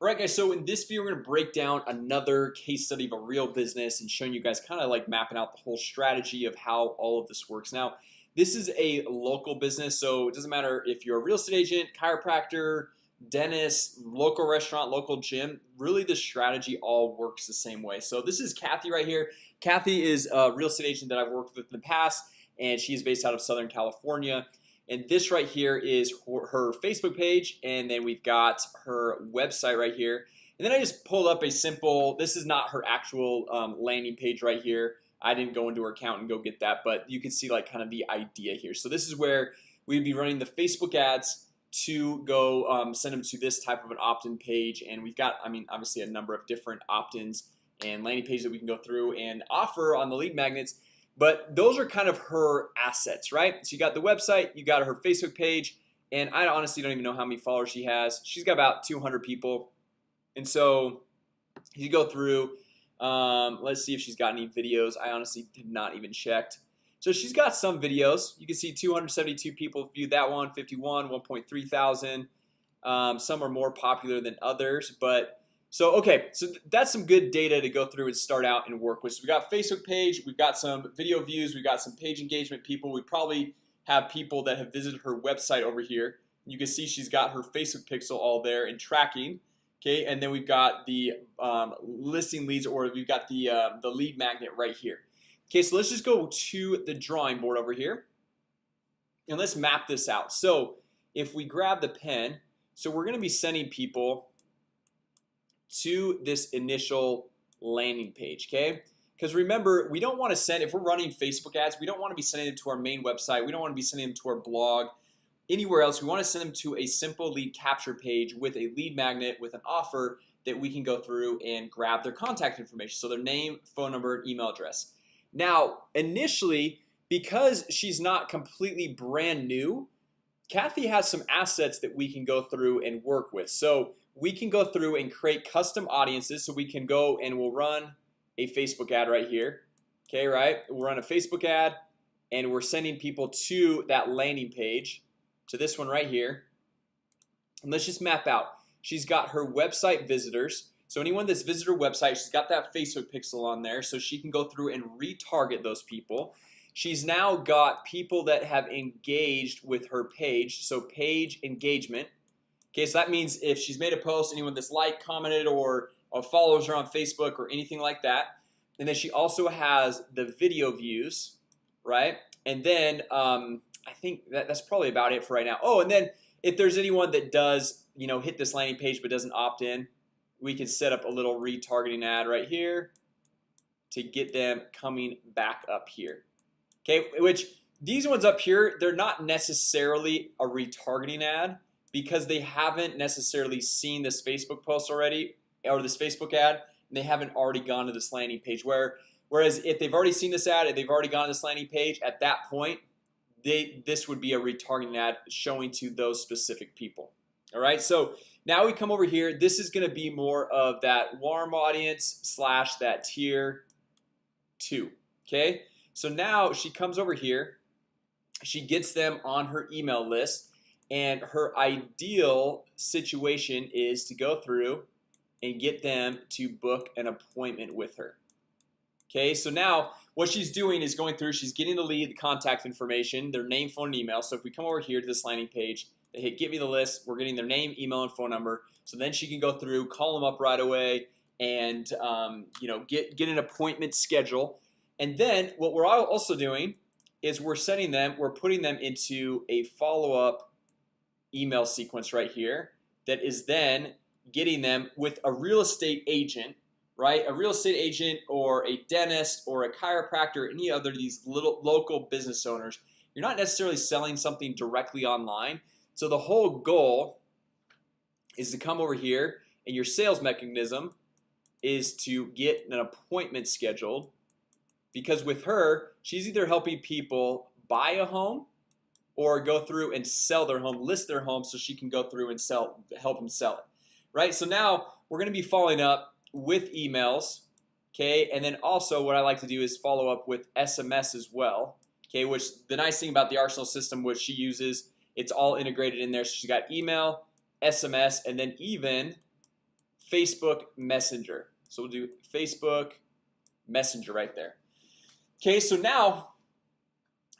Alright guys, so in this video we're going to break down another case study of a real business and showing you guys kind of like mapping out the whole strategy of how all of this works. Now this is a local business, so it doesn't matter if you're a real estate agent, chiropractor, dentist, local restaurant, local gym. Really the strategy all works the same way. So this is Kathy right here. Kathy is a real estate agent that I've worked with in the past, and she's based out of Southern California. And this right here is her Facebook page, and then we've got her website right here. And then I just pulled up a simple, this is not her actual landing page right here. I didn't go into her account and go get that, but you can see like kind of the idea here. So this is where we'd be running the Facebook ads to go send them to this type of an opt-in page. And we've got, I mean, obviously a number of different opt-ins and landing pages that we can go through and offer on the lead magnets. But those are kind of her assets, right? So you got the website, you got her Facebook page, and I honestly don't even know how many followers she has. She's got about 200 people. And so you go through, let's see if she's got any videos. I honestly did not even checked. So she's got some videos. You can see 272 people viewed that one, 51, 1.3 thousand. Some are more popular than others, but so okay, so that's some good data to go through and start out and work with. So we got Facebook page, we've got some video views, we've got some page engagement people. We probably have people that have visited her website over here. You can see she's got her Facebook pixel all there and tracking. Okay, and then we've got the listing leads, or we've got the lead magnet right here. Okay, so let's just go to the drawing board over here and let's map this out. So if we grab the pen, so we're gonna be sending people to this initial landing page, okay? Because remember, we don't want to send, if we're running Facebook ads, we don't want to be sending them to our main website. We don't want to be sending them to our blog, anywhere else. We want to send them to a simple lead capture page with a lead magnet with an offer that we can go through and grab their contact information. So their name, phone number, and email address. Now, initially, because she's not completely brand new, Kathy has some assets that we can go through and work with. So we can go through and create custom audiences. So we can go and we'll run a Facebook ad right here. Okay, right? We'll run a Facebook ad and we're sending people to that landing page, to this one right here. And let's just map out. She's got her website visitors. So anyone that's visited her website, she's got that Facebook pixel on there, so she can go through and retarget those people. She's now got people that have engaged with her page, so page engagement. Okay, so that means if she's made a post, anyone that's liked, commented, or follows her on Facebook or anything like that. And then she also has the video views, right? And then I think that's probably about it for right now. Oh, and then if there's anyone that does, you know, hit this landing page but doesn't opt in, we can set up a little retargeting ad right here to get them coming back up here. Okay, which these ones up here, they're not necessarily a retargeting ad, because they haven't necessarily seen this Facebook post already, or this Facebook ad, and they haven't already gone to this landing page. Whereas if they've already seen this ad and they've already gone to this landing page, at that point, this would be a retargeting ad showing to those specific people. All right, so now we come over here. This is going to be more of that warm audience slash that tier 2. Okay, so now she comes over here. She gets them on her email list. And her ideal situation is to go through and get them to book an appointment with her. Okay, so now what she's doing is going through, she's getting the lead, the contact information, their name, phone, and email. So if we come over here to this landing page, they hit get me the list, we're getting their name, email, and phone number. So then she can go through, call them up right away, and you know, get an appointment schedule. And then what we're also doing is we're sending them, we're putting them into a follow-up email sequence right here that is then getting them with a real estate agent, right? A real estate agent or a dentist or a chiropractor, any other of these little local business owners. You're not necessarily selling something directly online. So the whole goal is to come over here, and your sales mechanism is to get an appointment scheduled, because with her, she's either helping people buy a home or go through and sell their home, list their home, so she can go through and help them sell it, right? So now we're gonna be following up with emails, okay? And then also what I like to do is follow up with SMS as well, okay? Which the nice thing about the Arsenal system, which she uses, it's all integrated in there. So she's got email, SMS, and then even Facebook Messenger. So we'll do Facebook Messenger right there. Okay, so now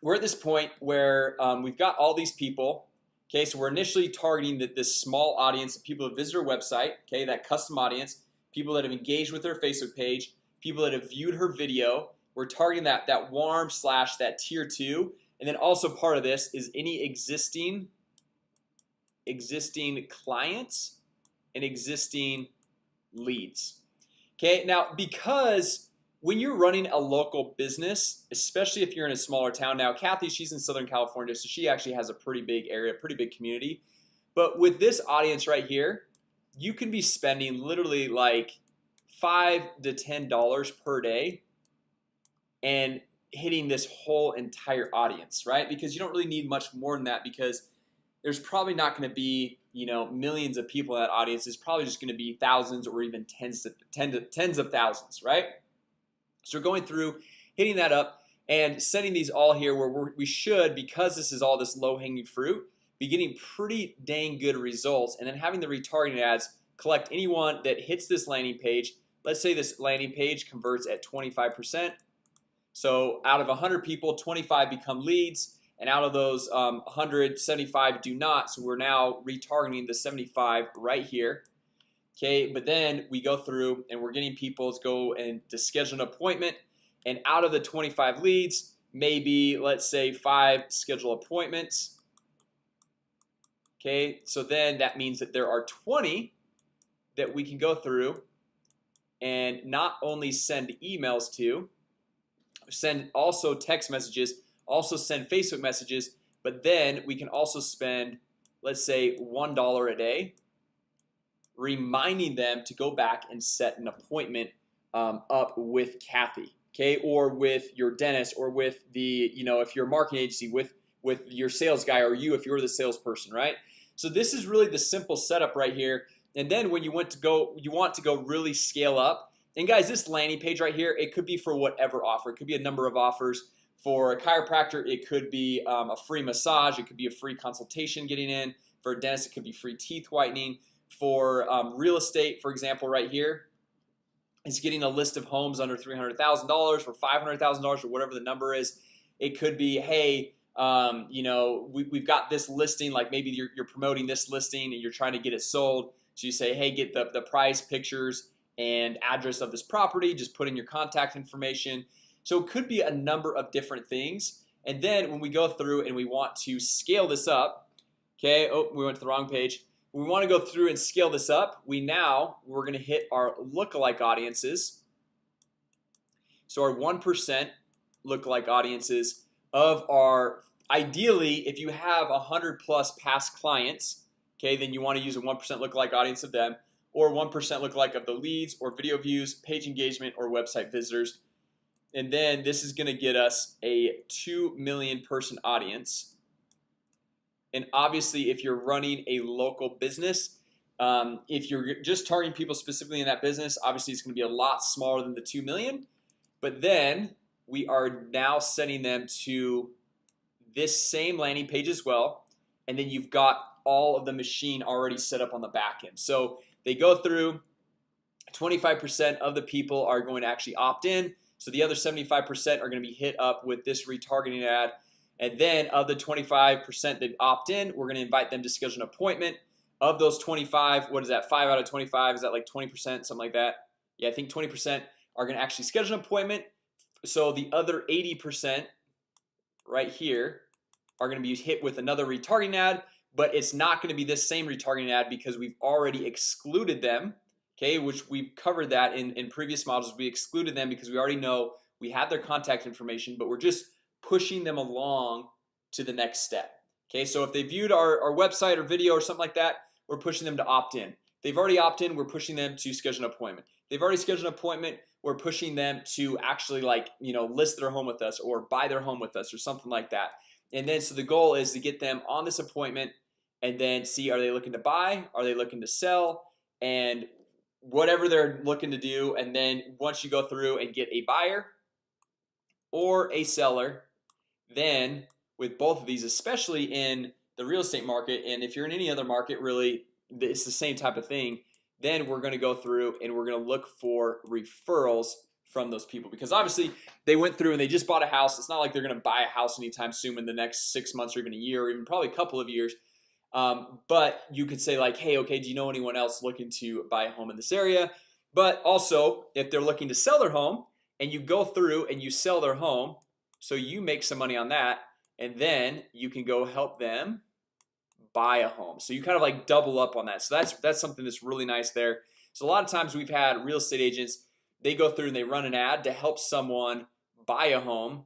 we're at this point where we've got all these people. Okay, so we're initially targeting this small audience of people that visit our website. Okay, that custom audience, people that have engaged with her Facebook page, people that have viewed her video. We're targeting that warm / that tier 2. And then also part of this is any existing clients and existing leads. Okay, now because when you're running a local business, especially if you're in a smaller town, now Kathy, she's in Southern California, so she actually has a pretty big area, pretty big community. But with this audience right here, you can be spending literally like $5 to $10 per day and hitting this whole entire audience, right? Because you don't really need much more than that, because there's probably not going to be, you know, millions of people in that audience. It's probably just going to be thousands or even tens of thousands, right? So we're going through, hitting that up and setting these all here where we should, because this is all this low-hanging fruit, be getting pretty dang good results. And then having the retargeting ads collect anyone that hits this landing page. Let's say this landing page converts at 25%. So out of 100 people, 25 become leads, and out of those 175 do not. So we're now retargeting the 75 right here. Okay, but then we go through and we're getting people to go and to schedule an appointment, and out of the 25 leads, maybe let's say 5 schedule appointments. Okay, so then that means that there are 20 that we can go through and not only send emails to, send also text messages, also send Facebook messages, but then we can also spend, let's say, $1 a day reminding them to go back and set an appointment up with Kathy, okay, or with your dentist, or with the, you know, if you're a marketing agency, with your sales guy, or you if you're the salesperson, right? So this is really the simple setup right here. And then when you want to go really scale up. And guys, this landing page right here, it could be for whatever offer. It could be a number of offers. For a chiropractor, it could be a free massage. It could be a free consultation getting in. For a dentist, it could be free teeth whitening. For real estate, for example, right here, it's getting a list of homes under $300,000 for $500,000 or whatever the number is. It could be, hey, you know, we've got this listing, like maybe you're promoting this listing and you're trying to get it sold. So you say, hey, get the price, pictures, and address of this property. Just put in your contact information. So it could be a number of different things. And then when we go through and we want to scale this up, okay, oh, we went to the wrong page. We want to go through and scale this up. We're going to hit our lookalike audiences. So our 1% lookalike audiences of our, ideally, if you have 100 plus past clients, okay, then you want to use a 1% lookalike audience of them, or 1% lookalike of the leads or video views, page engagement, or website visitors. And then this is going to get us a 2 million person audience. And obviously, if you're running a local business, if you're just targeting people specifically in that business, obviously it's going to be a lot smaller than the 2 million. But then we are now sending them to this same landing page as well. And then you've got all of the machine already set up on the back end. So they go through, 25% of the people are going to actually opt in. So the other 75% are going to be hit up with this retargeting ad. And then of the 25% that opt in, we're going to invite them to schedule an appointment. Of those 25, what is that, 5 out of 25? Is that like 20%, something like that? Yeah, I think 20% are going to actually schedule an appointment. So the other 80% right here are going to be hit with another retargeting ad. But it's not going to be this same retargeting ad because we've already excluded them, okay, which we've covered that in previous models. We excluded them because we already know we have their contact information, but we're just pushing them along to the next step. Okay, so if they viewed our website or video or something like that, we're pushing them to opt in. They've already opted in, we're pushing them to schedule an appointment. They've already scheduled an appointment, we're pushing them to actually, like, you know, list their home with us or buy their home with us or something like that. And then so the goal is to get them on this appointment and then see, are they looking to buy, are they looking to sell, and whatever they're looking to do. And then once you go through and get a buyer or a seller, then with both of these, especially in the real estate market, and if you're in any other market, really it's the same type of thing, then we're gonna go through and we're gonna look for referrals from those people, because obviously they went through and they just bought a house. It's not like they're gonna buy a house anytime soon in the next 6 months or even a year or even probably a couple of years. But you could say like, hey, okay, do you know anyone else looking to buy a home in this area? But also if they're looking to sell their home and you go through and you sell their home, so you make some money on that, and then you can go help them buy a home. So you kind of like double up on that. So that's something that's really nice there. So a lot of times we've had real estate agents, they go through and they run an ad to help someone buy a home.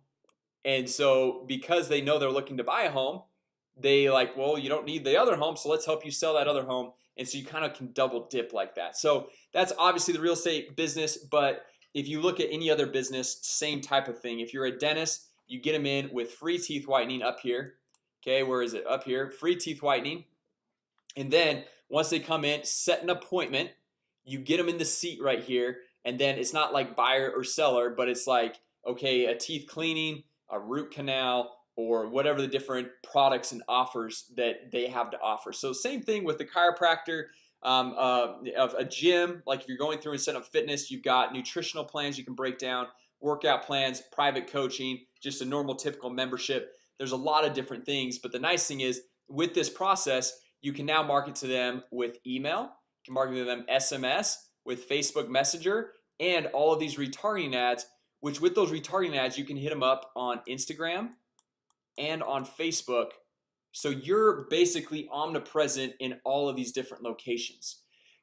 And so because they know they're looking to buy a home, they like, well, you don't need the other home, so let's help you sell that other home. And so you kind of can double dip like that. So that's obviously the real estate business. But if you look at any other business, same type of thing. If you're a dentist, you get them in with free teeth whitening up here. Okay, where is it? Up here, free teeth whitening. And then once they come in, set an appointment, you get them in the seat right here. And then it's not like buyer or seller, but it's like, okay, a teeth cleaning, a root canal, or whatever the different products and offers that they have to offer. So same thing with the chiropractor, of a gym. Like if you're going through and setting up fitness, you've got nutritional plans you can break down, workout plans, private coaching, just a normal typical membership. There's a lot of different things. But the nice thing is with this process, you can now market to them with email, you can market to them SMS, with Facebook Messenger, and all of these retargeting ads, which with those retargeting ads you can hit them up on Instagram and on Facebook. So you're basically omnipresent in all of these different locations.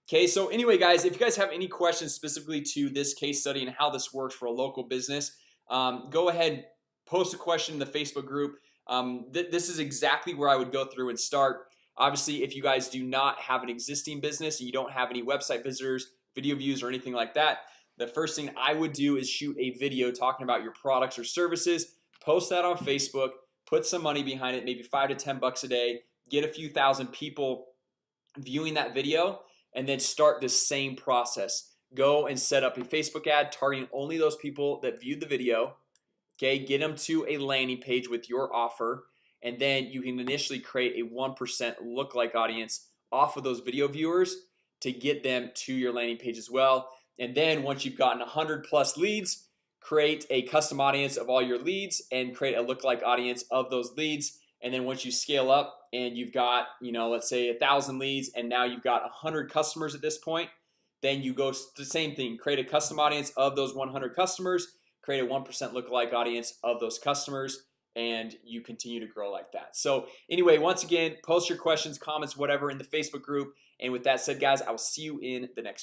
Okay, so anyway guys, if you guys have any questions specifically to this case study and how this works for a local business, go ahead, post a question in the Facebook group. This is exactly where I would go through and start. Obviously, if you guys do not have an existing business and you don't have any website visitors, video views, or anything like that, the first thing I would do is shoot a video talking about your products or services, post that on Facebook, put some money behind it, maybe 5 to 10 bucks a day, get a few thousand people viewing that video, and then start the same process. Go and set up a Facebook ad targeting only those people that viewed the video. Okay, get them to a landing page with your offer, and then you can initially create a 1% lookalike audience off of those video viewers to get them to your landing page as well. And then once you've gotten 100 plus leads, create a custom audience of all your leads and create a lookalike audience of those leads. And then once you scale up and you've got, let's say 1,000 leads, and now you've got 100 customers at this point, then you go the same thing, create a custom audience of those 100 customers, create a 1% lookalike audience of those customers, and you continue to grow like that. So anyway, once again, post your questions, comments, whatever in the Facebook group. And with that said, guys, I will see you in the next